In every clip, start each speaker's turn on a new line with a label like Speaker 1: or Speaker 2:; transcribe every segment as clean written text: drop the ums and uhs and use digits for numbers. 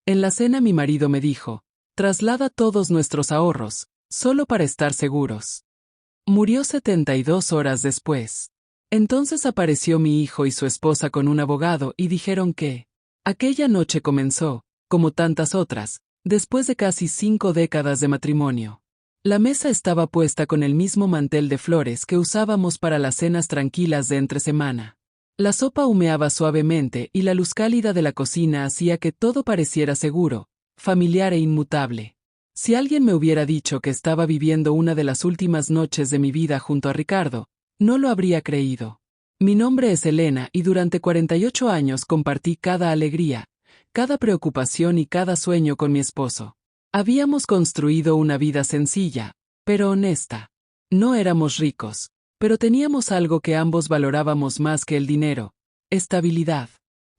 Speaker 1: En la cena mi marido me dijo, traslada todos nuestros ahorros, solo para estar seguros. Murió 72 horas después. Entonces apareció mi hijo y su esposa con un abogado y dijeron que aquella noche comenzó, como tantas otras, después de casi 5 décadas de matrimonio. La mesa estaba puesta con el mismo mantel de flores que usábamos para las cenas tranquilas de entre semana. La sopa humeaba suavemente y la luz cálida de la cocina hacía que todo pareciera seguro, familiar e inmutable. Si alguien me hubiera dicho que estaba viviendo una de las últimas noches de mi vida junto a Ricardo, no lo habría creído. Mi nombre es Elena y durante 48 años compartí cada alegría, cada preocupación y cada sueño con mi esposo. Habíamos construido una vida sencilla, pero honesta. No éramos ricos, pero teníamos algo que ambos valorábamos más que el dinero: estabilidad.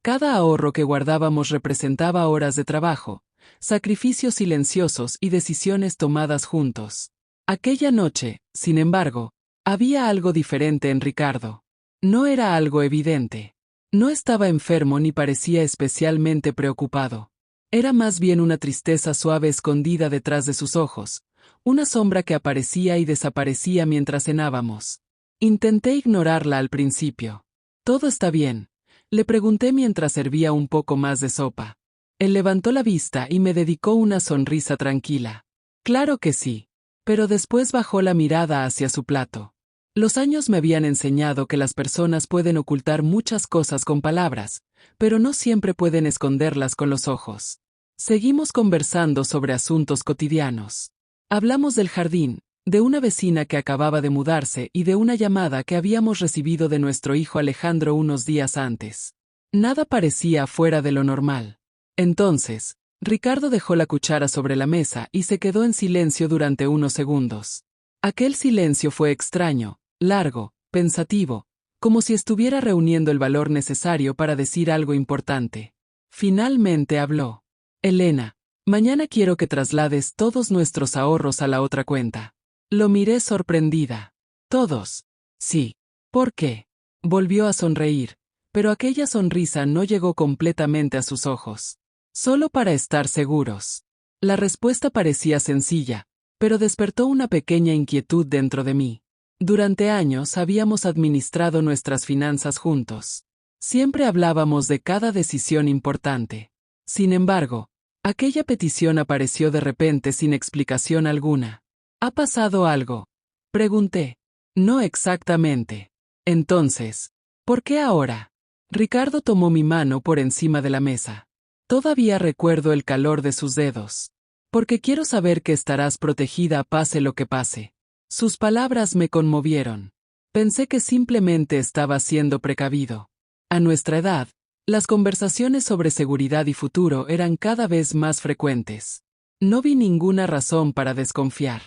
Speaker 1: Cada ahorro que guardábamos representaba horas de trabajo, sacrificios silenciosos y decisiones tomadas juntos. Aquella noche, sin embargo, había algo diferente en Ricardo. No era algo evidente. No estaba enfermo ni parecía especialmente preocupado. Era más bien una tristeza suave escondida detrás de sus ojos, una sombra que aparecía y desaparecía mientras cenábamos. Intenté ignorarla al principio. «¿Todo está bien?», le pregunté mientras servía un poco más de sopa. Él levantó la vista y me dedicó una sonrisa tranquila. «Claro que sí». Pero después bajó la mirada hacia su plato. Los años me habían enseñado que las personas pueden ocultar muchas cosas con palabras, pero no siempre pueden esconderlas con los ojos. Seguimos conversando sobre asuntos cotidianos. Hablamos del jardín, de una vecina que acababa de mudarse y de una llamada que habíamos recibido de nuestro hijo Alejandro unos días antes. Nada parecía fuera de lo normal. Entonces, Ricardo dejó la cuchara sobre la mesa y se quedó en silencio durante unos segundos. Aquel silencio fue extraño, largo, pensativo, como si estuviera reuniendo el valor necesario para decir algo importante. Finalmente habló. «Elena, mañana quiero que traslades todos nuestros ahorros a la otra cuenta». Lo miré sorprendida. «¿Todos?» «Sí». «¿Por qué?». Volvió a sonreír, pero aquella sonrisa no llegó completamente a sus ojos. «Solo para estar seguros». La respuesta parecía sencilla, pero despertó una pequeña inquietud dentro de mí. Durante años habíamos administrado nuestras finanzas juntos. Siempre hablábamos de cada decisión importante. Sin embargo, aquella petición apareció de repente sin explicación alguna. «¿Ha pasado algo?», pregunté. «No exactamente». «Entonces, ¿por qué ahora?». Ricardo tomó mi mano por encima de la mesa. Todavía recuerdo el calor de sus dedos. «Porque quiero saber que estarás protegida pase lo que pase». Sus palabras me conmovieron. Pensé que simplemente estaba siendo precavido. A nuestra edad, las conversaciones sobre seguridad y futuro eran cada vez más frecuentes. No vi ninguna razón para desconfiar.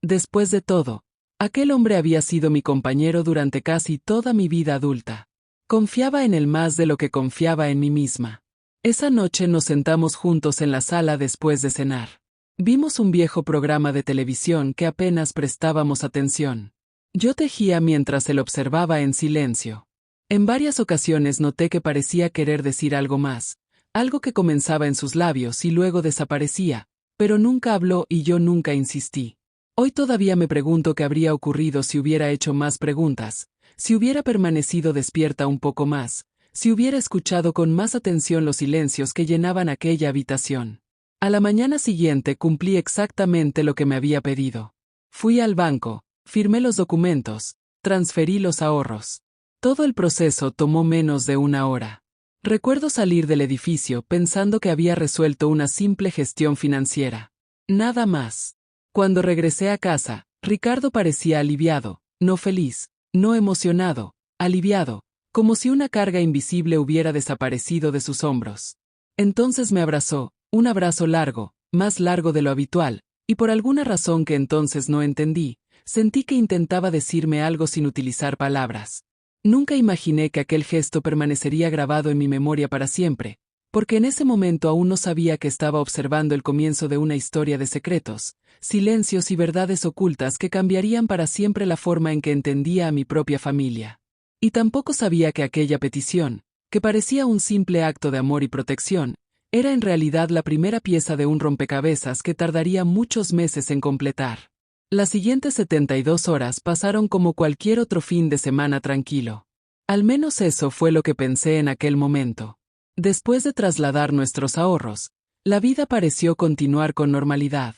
Speaker 1: Después de todo, aquel hombre había sido mi compañero durante casi toda mi vida adulta. Confiaba en él más de lo que confiaba en mí misma. Esa noche nos sentamos juntos en la sala después de cenar. Vimos un viejo programa de televisión que apenas prestábamos atención. Yo tejía mientras él observaba en silencio. En varias ocasiones noté que parecía querer decir algo más, algo que comenzaba en sus labios y luego desaparecía, pero nunca habló y yo nunca insistí. Hoy todavía me pregunto qué habría ocurrido si hubiera hecho más preguntas, si hubiera permanecido despierta un poco más, si hubiera escuchado con más atención los silencios que llenaban aquella habitación. A la mañana siguiente cumplí exactamente lo que me había pedido. Fui al banco, firmé los documentos, transferí los ahorros. Todo el proceso tomó menos de una hora. Recuerdo salir del edificio pensando que había resuelto una simple gestión financiera. Nada más. Cuando regresé a casa, Ricardo parecía aliviado, no feliz, no emocionado, aliviado, como si una carga invisible hubiera desaparecido de sus hombros. Entonces me abrazó, un abrazo largo, más largo de lo habitual, y por alguna razón que entonces no entendí, sentí que intentaba decirme algo sin utilizar palabras. Nunca imaginé que aquel gesto permanecería grabado en mi memoria para siempre, porque en ese momento aún no sabía que estaba observando el comienzo de una historia de secretos, silencios y verdades ocultas que cambiarían para siempre la forma en que entendía a mi propia familia. Y tampoco sabía que aquella petición, que parecía un simple acto de amor y protección, Era en realidad la primera pieza de un rompecabezas que tardaría muchos meses en completar. Las siguientes 72 horas pasaron como cualquier otro fin de semana tranquilo. Al menos eso fue lo que pensé en aquel momento. Después de trasladar nuestros ahorros, la vida pareció continuar con normalidad.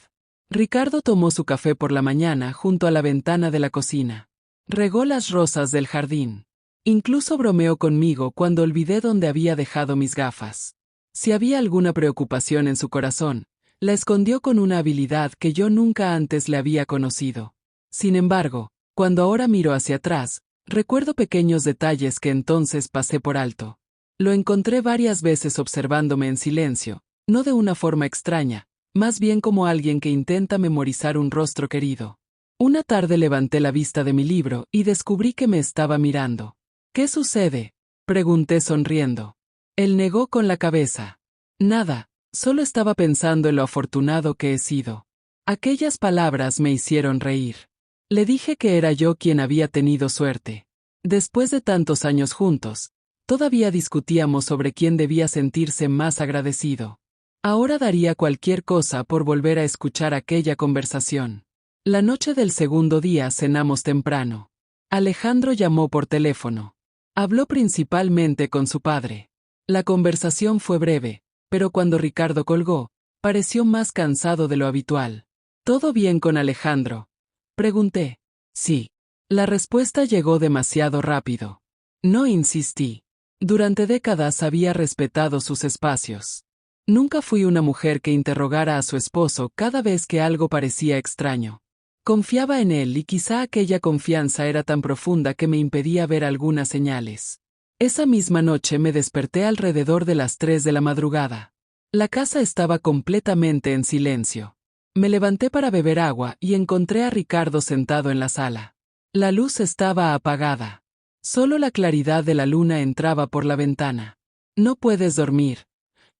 Speaker 1: Ricardo tomó su café por la mañana junto a la ventana de la cocina. Regó las rosas del jardín. Incluso bromeó conmigo cuando olvidé dónde había dejado mis gafas. Si había alguna preocupación en su corazón, la escondió con una habilidad que yo nunca antes le había conocido. Sin embargo, cuando ahora miro hacia atrás, recuerdo pequeños detalles que entonces pasé por alto. Lo encontré varias veces observándome en silencio, no de una forma extraña, más bien como alguien que intenta memorizar un rostro querido. Una tarde levanté la vista de mi libro y descubrí que me estaba mirando. ¿Qué sucede?, pregunté sonriendo. Él negó con la cabeza. Nada, solo estaba pensando en lo afortunado que he sido. Aquellas palabras me hicieron reír. Le dije que era yo quien había tenido suerte. Después de tantos años juntos, todavía discutíamos sobre quién debía sentirse más agradecido. Ahora daría cualquier cosa por volver a escuchar aquella conversación. La noche del segundo día cenamos temprano. Alejandro llamó por teléfono. Habló principalmente con su padre. La conversación fue breve, pero cuando Ricardo colgó, pareció más cansado de lo habitual. ¿Todo bien con Alejandro?, pregunté. Sí. La respuesta llegó demasiado rápido. No insistí. Durante décadas había respetado sus espacios. Nunca fui una mujer que interrogara a su esposo cada vez que algo parecía extraño. Confiaba en él y quizá aquella confianza era tan profunda que me impedía ver algunas señales. Esa misma noche me desperté alrededor de las 3 de la madrugada. La casa estaba completamente en silencio. Me levanté para beber agua y encontré a Ricardo sentado en la sala. La luz estaba apagada. Solo la claridad de la luna entraba por la ventana. ¿No puedes dormir?,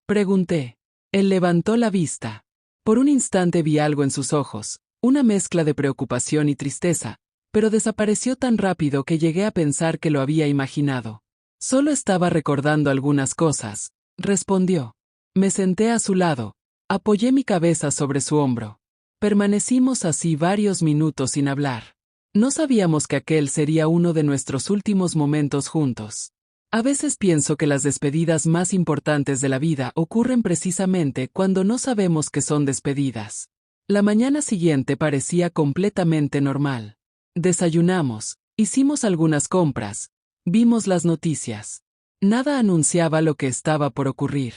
Speaker 1: pregunté. Él levantó la vista. Por un instante vi algo en sus ojos, una mezcla de preocupación y tristeza, pero desapareció tan rápido que llegué a pensar que lo había imaginado. Solo estaba recordando algunas cosas, respondió. Me senté a su lado, apoyé mi cabeza sobre su hombro. Permanecimos así varios minutos sin hablar. No sabíamos que aquel sería uno de nuestros últimos momentos juntos. A veces pienso que las despedidas más importantes de la vida ocurren precisamente cuando no sabemos que son despedidas. La mañana siguiente parecía completamente normal. Desayunamos, hicimos algunas compras, vimos las noticias. Nada anunciaba lo que estaba por ocurrir.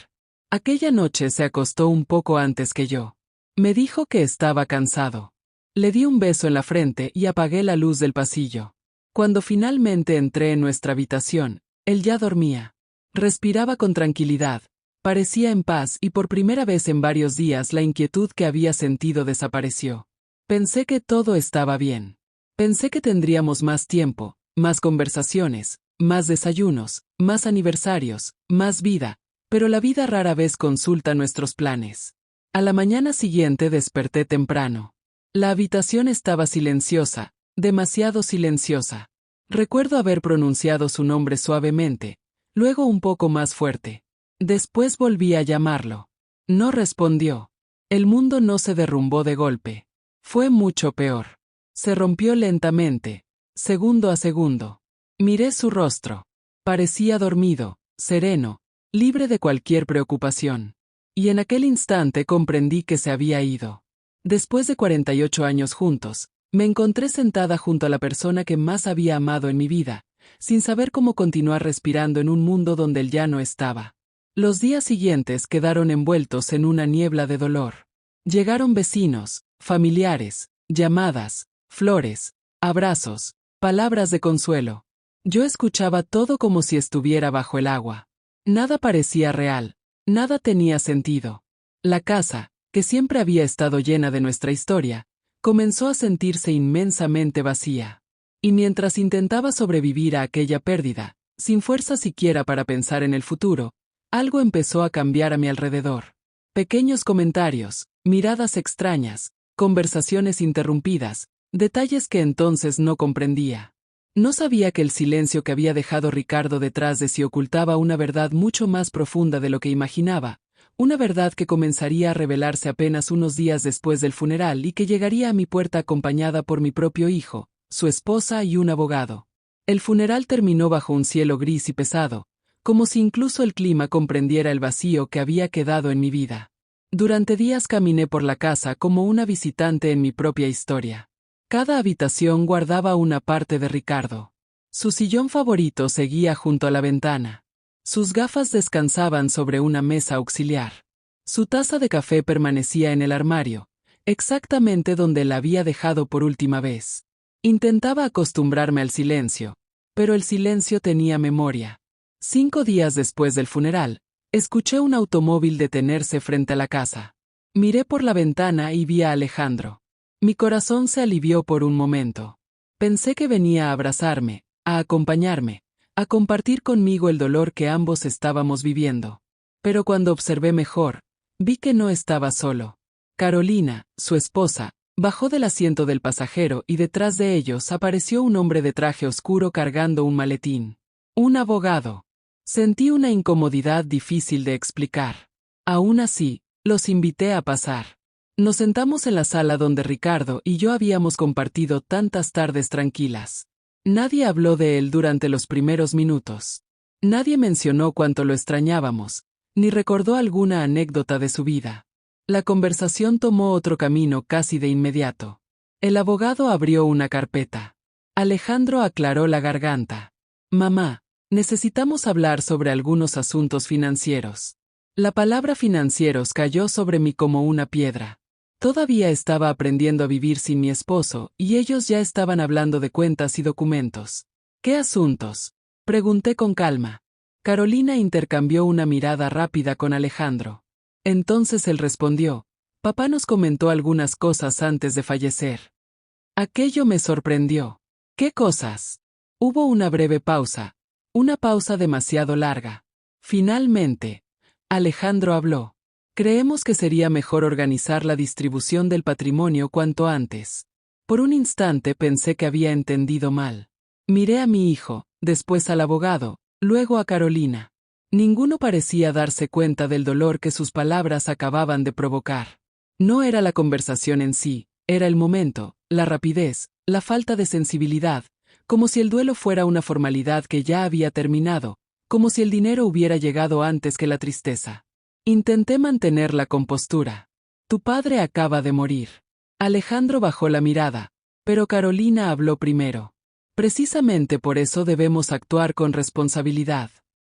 Speaker 1: Aquella noche se acostó un poco antes que yo. Me dijo que estaba cansado. Le di un beso en la frente y apagué la luz del pasillo. Cuando finalmente entré en nuestra habitación, él ya dormía. Respiraba con tranquilidad, parecía en paz y por primera vez en varios días la inquietud que había sentido desapareció. Pensé que todo estaba bien. Pensé que tendríamos más tiempo, más conversaciones, más desayunos, más aniversarios, más vida, pero la vida rara vez consulta nuestros planes. A la mañana siguiente desperté temprano. La habitación estaba silenciosa, demasiado silenciosa. Recuerdo haber pronunciado su nombre suavemente, luego un poco más fuerte. Después volví a llamarlo. No respondió. El mundo no se derrumbó de golpe. Fue mucho peor. Se rompió lentamente, segundo a segundo. Miré su rostro. Parecía dormido, sereno, libre de cualquier preocupación. Y en aquel instante comprendí que se había ido. Después de 48 años juntos, me encontré sentada junto a la persona que más había amado en mi vida, sin saber cómo continuar respirando en un mundo donde él ya no estaba. Los días siguientes quedaron envueltos en una niebla de dolor. Llegaron vecinos, familiares, llamadas, flores, abrazos, palabras de consuelo. Yo escuchaba todo como si estuviera bajo el agua. Nada parecía real, nada tenía sentido. La casa, que siempre había estado llena de nuestra historia, comenzó a sentirse inmensamente vacía. Y mientras intentaba sobrevivir a aquella pérdida, sin fuerza siquiera para pensar en el futuro, algo empezó a cambiar a mi alrededor. Pequeños comentarios, miradas extrañas, conversaciones interrumpidas, detalles que entonces no comprendía. No sabía que el silencio que había dejado Ricardo detrás de sí ocultaba una verdad mucho más profunda de lo que imaginaba, una verdad que comenzaría a revelarse apenas unos días después del funeral y que llegaría a mi puerta acompañada por mi propio hijo, su esposa y un abogado. El funeral terminó bajo un cielo gris y pesado, como si incluso el clima comprendiera el vacío que había quedado en mi vida. Durante días caminé por la casa como una visitante en mi propia historia. Cada habitación guardaba una parte de Ricardo. Su sillón favorito seguía junto a la ventana. Sus gafas descansaban sobre una mesa auxiliar. Su taza de café permanecía en el armario, exactamente donde la había dejado por última vez. Intentaba acostumbrarme al silencio, pero el silencio tenía memoria. 5 días después del funeral, escuché un automóvil detenerse frente a la casa. Miré por la ventana y vi a Alejandro. Mi corazón se alivió por un momento. Pensé que venía a abrazarme, a acompañarme, a compartir conmigo el dolor que ambos estábamos viviendo. Pero cuando observé mejor, vi que no estaba solo. Carolina, su esposa, bajó del asiento del pasajero y detrás de ellos apareció un hombre de traje oscuro cargando un maletín. Un abogado. Sentí una incomodidad difícil de explicar. Aún así, los invité a pasar. Nos sentamos en la sala donde Ricardo y yo habíamos compartido tantas tardes tranquilas. Nadie habló de él durante los primeros minutos. Nadie mencionó cuánto lo extrañábamos, ni recordó alguna anécdota de su vida. La conversación tomó otro camino casi de inmediato. El abogado abrió una carpeta. Alejandro aclaró la garganta. Mamá, necesitamos hablar sobre algunos asuntos financieros. La palabra financieros cayó sobre mí como una piedra. Todavía estaba aprendiendo a vivir sin mi esposo, y ellos ya estaban hablando de cuentas y documentos. ¿Qué asuntos?, pregunté con calma. Carolina intercambió una mirada rápida con Alejandro. Entonces él respondió: papá nos comentó algunas cosas antes de fallecer. Aquello me sorprendió. ¿Qué cosas? Hubo una breve pausa. Una pausa demasiado larga. Finalmente, Alejandro habló. Creemos que sería mejor organizar la distribución del patrimonio cuanto antes. Por un instante pensé que había entendido mal. Miré a mi hijo, después al abogado, luego a Carolina. Ninguno parecía darse cuenta del dolor que sus palabras acababan de provocar. No era la conversación en sí, era el momento, la rapidez, la falta de sensibilidad, como si el duelo fuera una formalidad que ya había terminado, como si el dinero hubiera llegado antes que la tristeza. Intenté mantener la compostura. Tu padre acaba de morir. Alejandro bajó la mirada, pero Carolina habló primero. Precisamente por eso debemos actuar con responsabilidad.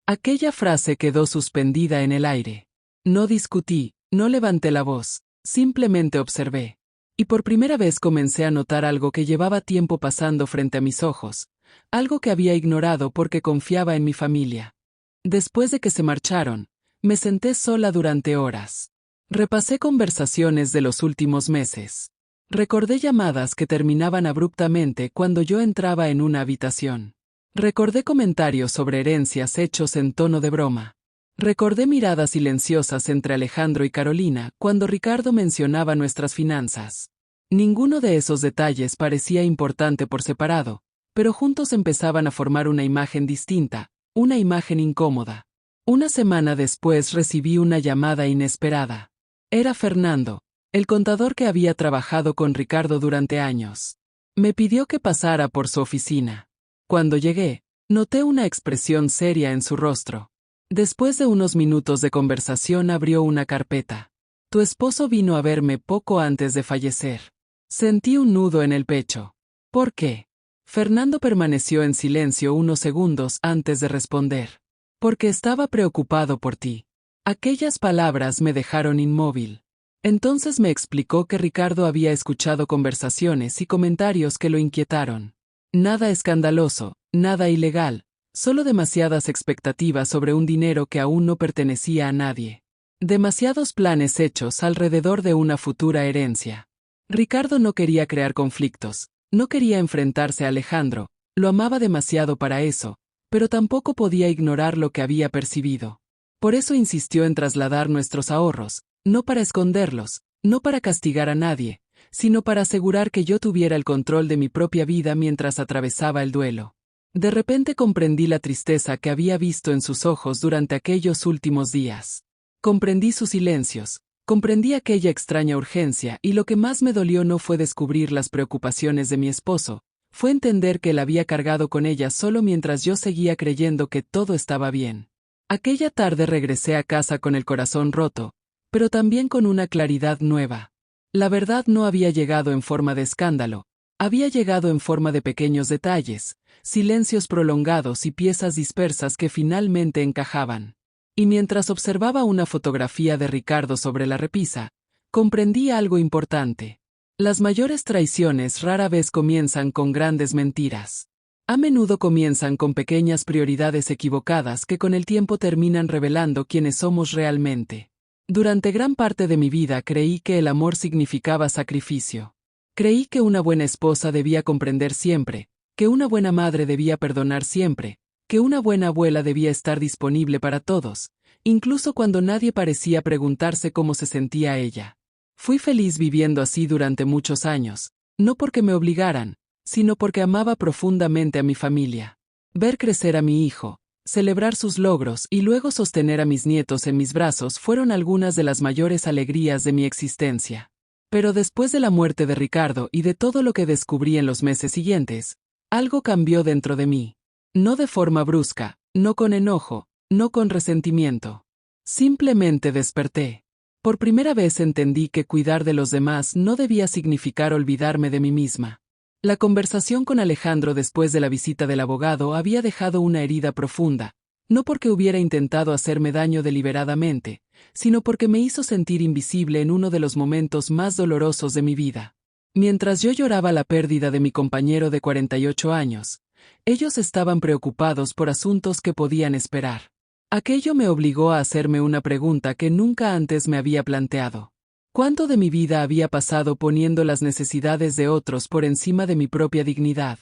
Speaker 1: Aquella frase quedó suspendida en el aire. No discutí, no levanté la voz, simplemente observé. Y por primera vez comencé a notar algo que llevaba tiempo pasando frente a mis ojos, algo que había ignorado porque confiaba en mi familia. Después de que se marcharon, me senté sola durante horas. Repasé conversaciones de los últimos meses. Recordé llamadas que terminaban abruptamente cuando yo entraba en una habitación. Recordé comentarios sobre herencias hechos en tono de broma. Recordé miradas silenciosas entre Alejandro y Carolina cuando Ricardo mencionaba nuestras finanzas. Ninguno de esos detalles parecía importante por separado, pero juntos empezaban a formar una imagen distinta, una imagen incómoda. Una semana después recibí una llamada inesperada. Era Fernando, el contador que había trabajado con Ricardo durante años. Me pidió que pasara por su oficina. Cuando llegué, noté una expresión seria en su rostro. Después de unos minutos de conversación abrió una carpeta. Tu esposo vino a verme poco antes de fallecer. Sentí un nudo en el pecho. ¿Por qué? Fernando permaneció en silencio unos segundos antes de responder. Porque estaba preocupado por ti. Aquellas palabras me dejaron inmóvil. Entonces me explicó que Ricardo había escuchado conversaciones y comentarios que lo inquietaron. Nada escandaloso, nada ilegal, solo demasiadas expectativas sobre un dinero que aún no pertenecía a nadie. Demasiados planes hechos alrededor de una futura herencia. Ricardo no quería crear conflictos, no quería enfrentarse a Alejandro, lo amaba demasiado para eso, pero tampoco podía ignorar lo que había percibido. Por eso insistió en trasladar nuestros ahorros, no para esconderlos, no para castigar a nadie, sino para asegurar que yo tuviera el control de mi propia vida mientras atravesaba el duelo. De repente comprendí la tristeza que había visto en sus ojos durante aquellos últimos días. Comprendí sus silencios, comprendí aquella extraña urgencia, y lo que más me dolió no fue descubrir las preocupaciones de mi esposo, fue entender que él había cargado con ellas solo mientras yo seguía creyendo que todo estaba bien. Aquella tarde regresé a casa con el corazón roto, pero también con una claridad nueva. La verdad no había llegado en forma de escándalo, había llegado en forma de pequeños detalles, silencios prolongados y piezas dispersas que finalmente encajaban. Y mientras observaba una fotografía de Ricardo sobre la repisa, comprendí algo importante. Las mayores traiciones rara vez comienzan con grandes mentiras. A menudo comienzan con pequeñas prioridades equivocadas que con el tiempo terminan revelando quiénes somos realmente. Durante gran parte de mi vida creí que el amor significaba sacrificio. Creí que una buena esposa debía comprender siempre, que una buena madre debía perdonar siempre, que una buena abuela debía estar disponible para todos, incluso cuando nadie parecía preguntarse cómo se sentía ella. Fui feliz viviendo así durante muchos años, no porque me obligaran, sino porque amaba profundamente a mi familia. Ver crecer a mi hijo, celebrar sus logros y luego sostener a mis nietos en mis brazos fueron algunas de las mayores alegrías de mi existencia. Pero después de la muerte de Ricardo y de todo lo que descubrí en los meses siguientes, algo cambió dentro de mí. No de forma brusca, no con enojo, no con resentimiento. Simplemente desperté. Por primera vez entendí que cuidar de los demás no debía significar olvidarme de mí misma. La conversación con Alejandro después de la visita del abogado había dejado una herida profunda, no porque hubiera intentado hacerme daño deliberadamente, sino porque me hizo sentir invisible en uno de los momentos más dolorosos de mi vida. Mientras yo lloraba la pérdida de mi compañero de 48 años, ellos estaban preocupados por asuntos que podían esperar. Aquello me obligó a hacerme una pregunta que nunca antes me había planteado. ¿Cuánto de mi vida había pasado poniendo las necesidades de otros por encima de mi propia dignidad?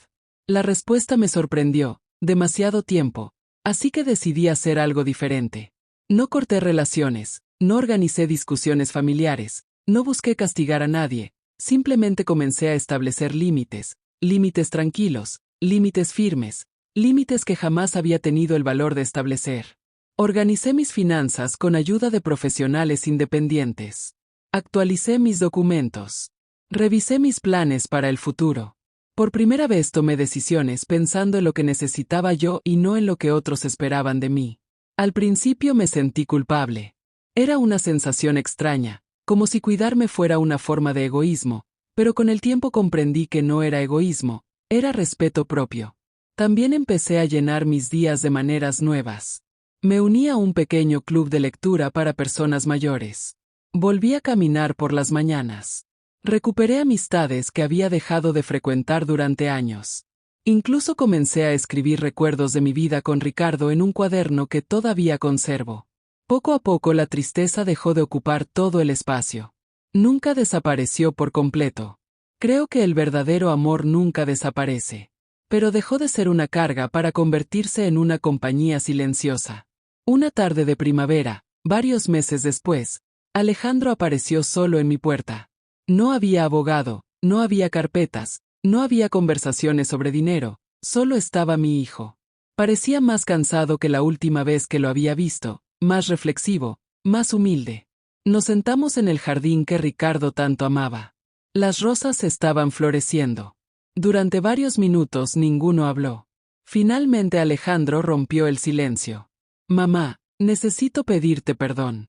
Speaker 1: La respuesta me sorprendió, demasiado tiempo, así que decidí hacer algo diferente. No corté relaciones, no organicé discusiones familiares, no busqué castigar a nadie, simplemente comencé a establecer límites, límites tranquilos, límites firmes, límites que jamás había tenido el valor de establecer. Organicé mis finanzas con ayuda de profesionales independientes. Actualicé mis documentos. Revisé mis planes para el futuro. Por primera vez tomé decisiones pensando en lo que necesitaba yo y no en lo que otros esperaban de mí. Al principio me sentí culpable. Era una sensación extraña, como si cuidarme fuera una forma de egoísmo, pero con el tiempo comprendí que no era egoísmo, era respeto propio. También empecé a llenar mis días de maneras nuevas. Me uní a un pequeño club de lectura para personas mayores. Volví a caminar por las mañanas. Recuperé amistades que había dejado de frecuentar durante años. Incluso comencé a escribir recuerdos de mi vida con Ricardo en un cuaderno que todavía conservo. Poco a poco la tristeza dejó de ocupar todo el espacio. Nunca desapareció por completo. Creo que el verdadero amor nunca desaparece. Pero dejó de ser una carga para convertirse en una compañía silenciosa. Una tarde de primavera, varios meses después, Alejandro apareció solo en mi puerta. No había abogado, no había carpetas, no había conversaciones sobre dinero, solo estaba mi hijo. Parecía más cansado que la última vez que lo había visto, más reflexivo, más humilde. Nos sentamos en el jardín que Ricardo tanto amaba. Las rosas estaban floreciendo. Durante varios minutos ninguno habló. Finalmente Alejandro rompió el silencio. Mamá, necesito pedirte perdón.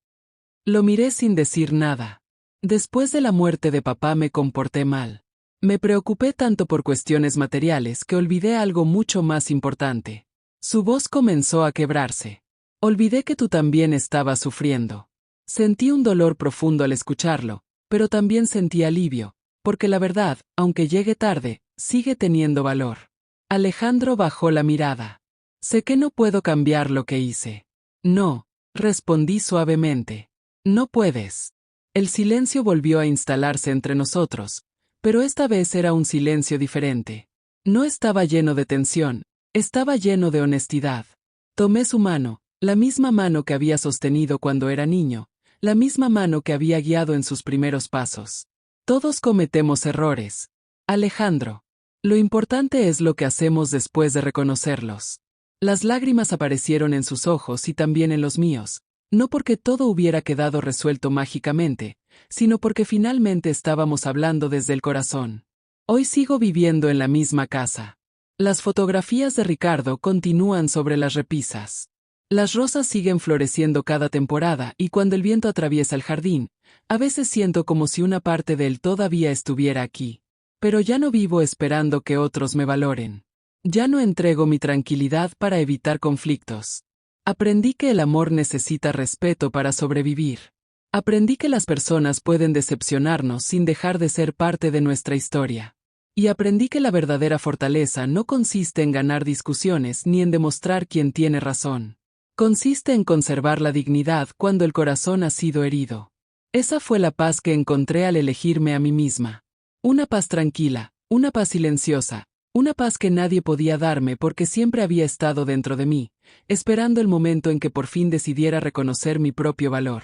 Speaker 1: Lo miré sin decir nada. Después de la muerte de papá me comporté mal. Me preocupé tanto por cuestiones materiales que olvidé algo mucho más importante. Su voz comenzó a quebrarse. Olvidé que tú también estabas sufriendo. Sentí un dolor profundo al escucharlo, pero también sentí alivio, porque la verdad, aunque llegue tarde, sigue teniendo valor. Alejandro bajó la mirada. Sé que no puedo cambiar lo que hice. No, respondí suavemente. No puedes. El silencio volvió a instalarse entre nosotros, pero esta vez era un silencio diferente. No estaba lleno de tensión, estaba lleno de honestidad. Tomé su mano, la misma mano que había sostenido cuando era niño, la misma mano que había guiado en sus primeros pasos. Todos cometemos errores, Alejandro. Lo importante es lo que hacemos después de reconocerlos. Las lágrimas aparecieron en sus ojos y también en los míos. No porque todo hubiera quedado resuelto mágicamente, sino porque finalmente estábamos hablando desde el corazón. Hoy sigo viviendo en la misma casa. Las fotografías de Ricardo continúan sobre las repisas. Las rosas siguen floreciendo cada temporada y cuando el viento atraviesa el jardín, a veces siento como si una parte de él todavía estuviera aquí. Pero ya no vivo esperando que otros me valoren. Ya no entrego mi tranquilidad para evitar conflictos. Aprendí que el amor necesita respeto para sobrevivir. Aprendí que las personas pueden decepcionarnos sin dejar de ser parte de nuestra historia. Y aprendí que la verdadera fortaleza no consiste en ganar discusiones ni en demostrar quién tiene razón. Consiste en conservar la dignidad cuando el corazón ha sido herido. Esa fue la paz que encontré al elegirme a mí misma. Una paz tranquila, una paz silenciosa, una paz que nadie podía darme porque siempre había estado dentro de mí, esperando el momento en que por fin decidiera reconocer mi propio valor.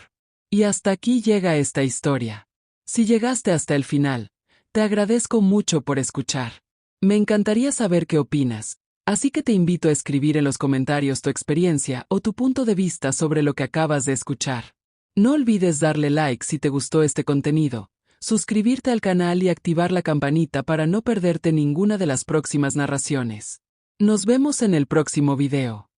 Speaker 1: Y hasta aquí llega esta historia. Si llegaste hasta el final, te agradezco mucho por escuchar. Me encantaría saber qué opinas. Así que te invito a escribir en los comentarios tu experiencia o tu punto de vista sobre lo que acabas de escuchar. No olvides darle like si te gustó este contenido, suscribirte al canal y activar la campanita para no perderte ninguna de las próximas narraciones. Nos vemos en el próximo video.